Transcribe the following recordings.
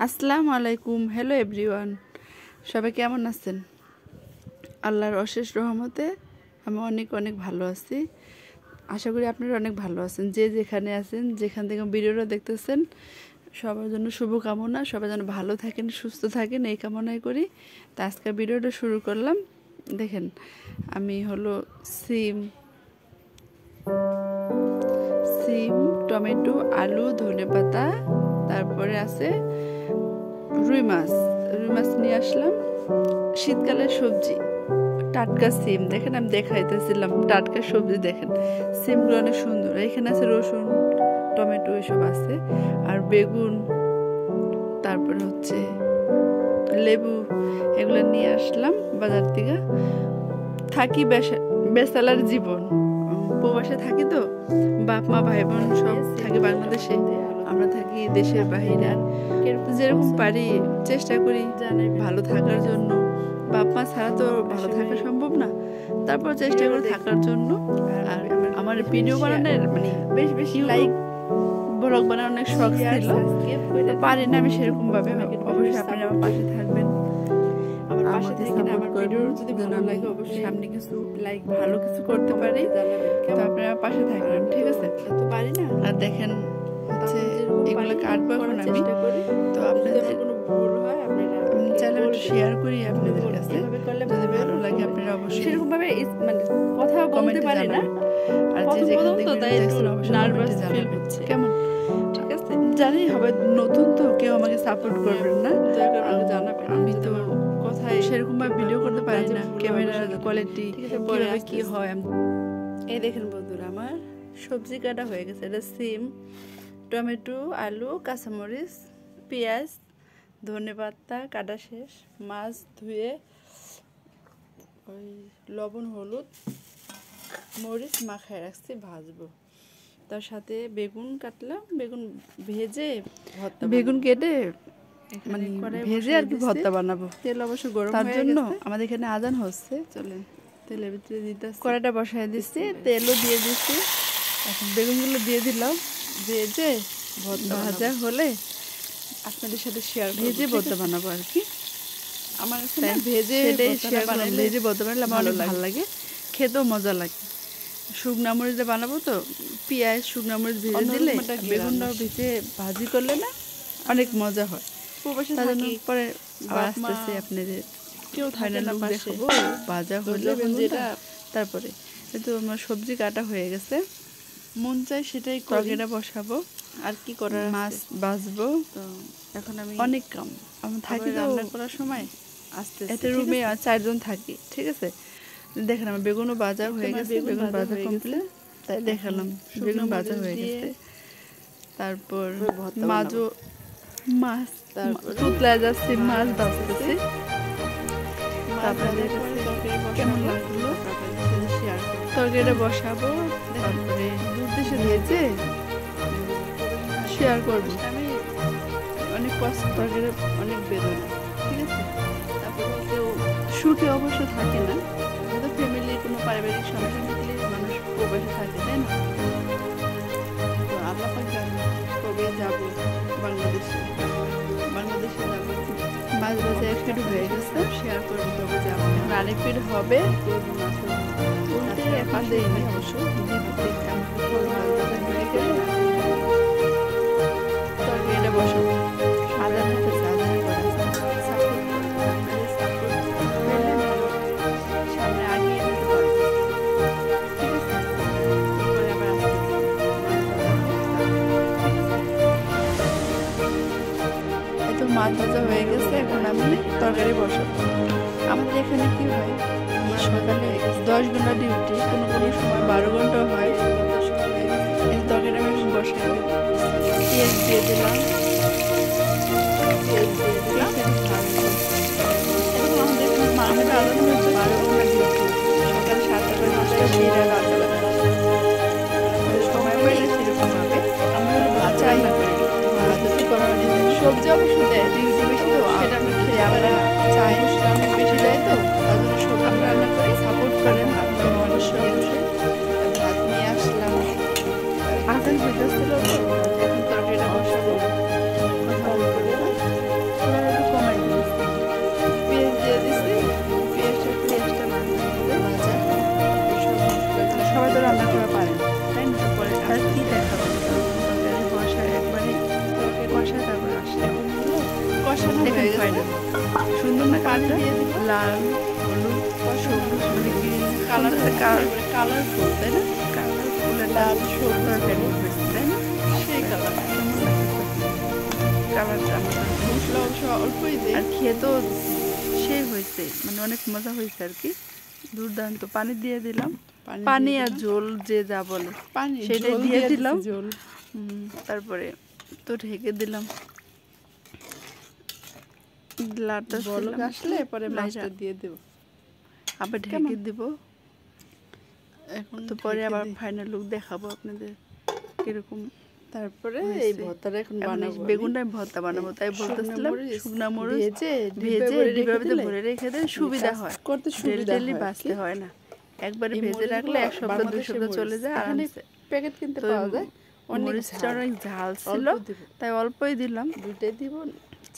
আসসালামু আলাইকুম। Hello everyone, সবাই কেমন আছেন? আল্লাহর অশেষ রহমতে আমি অনেক অনেক ভালো আছি। আশা করি আপনারা অনেক ভালো আছেন। যে যেখানে আছেন, যেখান থেকে ভিডিওটা দেখতেছেন, সবার জন্য শুভকামনা। সবাই যেন ভালো থাকেন, সুস্থ থাকেন, এই কামনাই করি। তা আজকের ভিডিওটা শুরু করলাম। দেখেন, আমি হলো সিম, টমেটো, আলু, ধনেপাতা, তারপরে আছে রুই মাছ নিয়ে আসলাম। শীতকালের সবজি, টাটকা সিম। দেখেন, আমি দেখাইতেছিলাম টাটকা সবজি। দেখেন সিমগুলো অনেক সুন্দর। এখানে আছে রসুন, টমেটো, এসব আছে, আর বেগুন, তারপরে হচ্ছে লেবু। এগুলো নিয়ে আসলাম বাজার থেকে। থাকি বেসালার জীবন, প্রবাসে থাকি তো, বাপ মা ভাই বোন সব থাকি বাংলাদেশে, আমরা থাকি দেশের বাহিরে। যেরকম পারি চেষ্টা করি ভালো থাকার জন্য। বাপ মা ছাড়া তো ভালো থাকা সম্ভব না, তারপর চেষ্টা করে থাকার জন্য। আর আমার ভিডিও বানানোর বেশ বেশি লাইক ব্লগ বানানোর অনেক শখ ছিল, পারি না আমি সেরকম ভাবে। অবশ্যই আপনারা আমার পাশে থাকবেন, আমার পাশে থাকেন। আমার ভিডিও যদি ভালো লাগে অবশ্যই সামনে কিছু লাইক ভালো কিছু করতে পারি, তো আপনারা পাশে থাকবেন, ঠিক আছে? তো পারি না। আর দেখেন হচ্ছে এগুলো কাটবো এখন আমি। তো আপনাদের কোনো ভুল হয় আপনারা চাইলে একটু শেয়ার করি আপনাদের কাছে, যদি ভালো লাগে আপনারা অবশ্যই সেরকম ভাবে মানে কথা বলতে পারি না। আর যে যেখান থেকে দেখছেন অবশ্যই নার্ভাস ফিল হচ্ছে, কেমন? ঠিক আছে, জানি হবে নতুন তো, কেউ আমাকে সাপোর্ট করবেন না, জানাবেন। আমি তো কথায় সেরকম ভাবে ভিডিও করতে পারি না, ক্যামেরার কোয়ালিটি কিভাবে কি হয়। এই দেখেন বন্ধুরা, আমার সবজি কাটা হয়ে গেছে। এটা সিম, টমেটো, আলু, কাঁচামরিচ, পেঁয়াজ, ধনেপাতা কাটা শেষ, মাছ ধুয়ে ওই লবণ হলুদ মরিচ মাখায় রাখছি, ভাজবো। তার সাথে বেগুন কাটলাম, বেগুন ভেজে বেগুন কেটে মানে ভেজে আর কি ভর্তা বানাবো। তেল অবশ্য গরম তার জন্য আমাদের এখানে আজান হচ্ছে। চলেন তেলের ভিতরে দিতে, কড়াইটা বসায় দিচ্ছি, তেলও দিয়ে দিচ্ছি। এখন বেগুনগুলো দিয়ে দিলাম, ভেজে ভাজা হলে আপনাদের সাথে শেয়ার, ভেজে ভর্তা বানাবো আর কি। আমার ভেজে ভেজে ভর্তা বানালে আমার অনেক ভালো লাগে, খেতেও মজা লাগে। শুকনা মরিচ দিয়ে বানাবো তো, পেঁয়াজ শুকনা মরিচ ভেজে দিলে বেগুনটাও ভেজে ভাজি করলে না অনেক মজা হয়। পরে আবার আসতেছে আপনাদের কেউ থাকে না দেখাবো ভাজা হলে বেগুনটা। তারপরে কিন্তু আমার সবজি কাটা হয়ে গেছে, মন চাই সেটাই তরকারিটা বসাবো আর কি করার, মাছ ভাজবো। তো এখন আমি অনেক কাম আমি থাকি রান্না করার সময় আসতে, এতে রুমে 4 জন থাকি, ঠিক আছে? দেখেন আমার বেগুনও ভাজা হয়ে গেছে, বেগুন ভাজা কমপ্লিট, তাই দেখালাম বেগুন ভাজা হয়ে গেছে। তারপর মাছ তুতলায় যাচ্ছে, মাছ ভাজতেছি। আপনাদের কেমন লাগলো তরকারিটা বসাবো, তারপরে দুধ দেশে ভেজে শেয়ার করবো। আমি অনেক কষ্ট, তরকারি অনেক বেদনা, ঠিক আছে? তারপরে কেউ সুখে অবশ্য থাকে না, হয়তো ফ্যামিলির কোনো পারিবারিক সমস্যা থাকলে মানুষ প্রবাসে থাকে, তাই না? তো আল্লাহ পাক জানে কবে যাবো বাংলাদেশে যাবো। মাছ ভাজা 1 ফিট হয়ে গেছে, শেয়ার করবো কবে যাবো। আরেক ফিট হবে, এখন দেয়নি অবশ্য, তরকারিটা বসাবো। আদান হতেছে, আদানের পরে সামনে আগিয়ে দিতে পারবো, ঠিক আছে? তারপরে আবার এত মাছ ভাজা হয়ে গেছে, এখন আমি তরকারি বসাবো। আমাদের এখানে কি হয়, সকালে 10 ঘন্টা ডিউটি, কোনো কোনো সময় 12 ঘন্টাও হয়। এই তরকারিটা আমি বসাই, পেঁয়াজ দিয়ে দিলাম, আমাদের মাংসটা আলাদা হচ্ছে 12 ঘন্টা ডিউটি, সকাল 7টা থেকে 5টা, সেইটা রাত সময় পাইলে সেরকম ভাবে আমরা হলো ভাত রান্না করি। সবজি অবশ্য দেয়, ডিউটি বেশি তো সেটা আমরা খেয়ে, আমরা চাই অনেক বেশি দেয়, তো তার জন্য সব আমরা রান্না করি। সাপোর্ট করেন আপনারা অবশ্যই। ভাত নিয়ে আসলাম, আজান হইতেছিল তো, এখন তরকারিটা বসাবো। কথা বলবো না, দেখেন ফাইনাল সুন্দর না কালারটা, লাল হলুদ সবুজ কালারফুল তাই না, কালারফুল লাল সবুজ তরকারি হয়েছে তাই না, সেই কালারটা আমাদের মশলা অল্পই দেয় আর খেতেও সেই হয়েছে, মানে অনেক মজা হয়েছে আর কি, দুর্দান্ত। পানি দিয়ে দিলাম, পানি আর ঝোল যে যা বলে সেটা দিয়ে দিলাম, তারপরে তো ঢেকে দিলাম, লাড়টা আসলে পরে মাছটা দিয়ে দেব, আবার ঢেকে দিব। এখন তো পরে আবার ফাইনাল লুক দেখাবো আপনাদের কিরকম। তারপরে এই ভর্তাটা এখন বানাবো, বেগুনটা ভর্তা বানাবো, তাই বলতেছিলাম শুকনা মরিচ ভেজে ডিবাতে ভরে রেখে দেন, সুবিধা হয় করতে, সুবিধা বাঁচতে হয় না, একবারে ভেজে রাখলে এক সপ্তাহ 2 সপ্তাহ চলে যায়। আর প্যাকেট কিনতে পাওয়া যায়। মরিচটা অনেক ঝাল ছিল তাই অল্পই দিলাম, 2টাই দিব,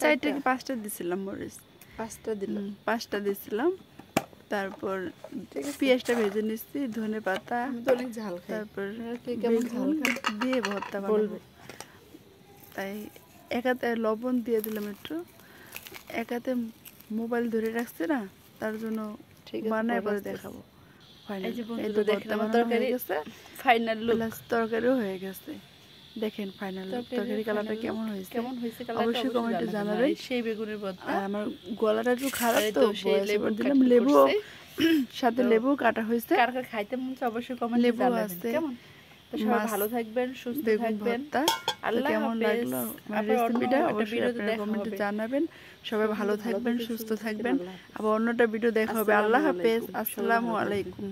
4টা কি 5টা দিছিলাম মরিচ, 5টা দিলাম, 5টা দিছিলাম। তারপর পেঁয়াজটা ভেজে নিচ্ছি, ধনে পাতা, অনেক ঝাল খাই, তারপর কেমন ঝাল দিয়ে ভর্তা বানাবো, তাই একাতে লবণ দিয়ে দিলাম একটু, একাতে মোবাইল ধরে রাখছে না তার জন্য বানায় পরে দেখাবো। ফাইনাল তরকারিও হয়ে গেছে, দেখেন ফাইনাল তরকারি কালারটা কেমন হয়েছে অবশ্যই কমেন্টে জানাবেন। সেই বেগুনের ভর্তা, আমার গলাটা একটু খারাপ তো দিলাম, লেবু সাথে লেবু কাটা হয়েছে, কার কার খাইতে মন চায় অবশ্যই কমেন্টে জানাবেন। কেমন সবাই ভালো থাকবেন, সুস্থ থাকবেন, আল্লাহ কেমন লাগলো আমার রেসিপিটা অবশ্যই আপনারা কমেন্টে জানাবেন। সবাই ভালো থাকবেন, সুস্থ থাকবেন, আবার অন্যটা ভিডিও দেখা হবে। আল্লাহ হাফেজ, আসসালামু আলাইকুম।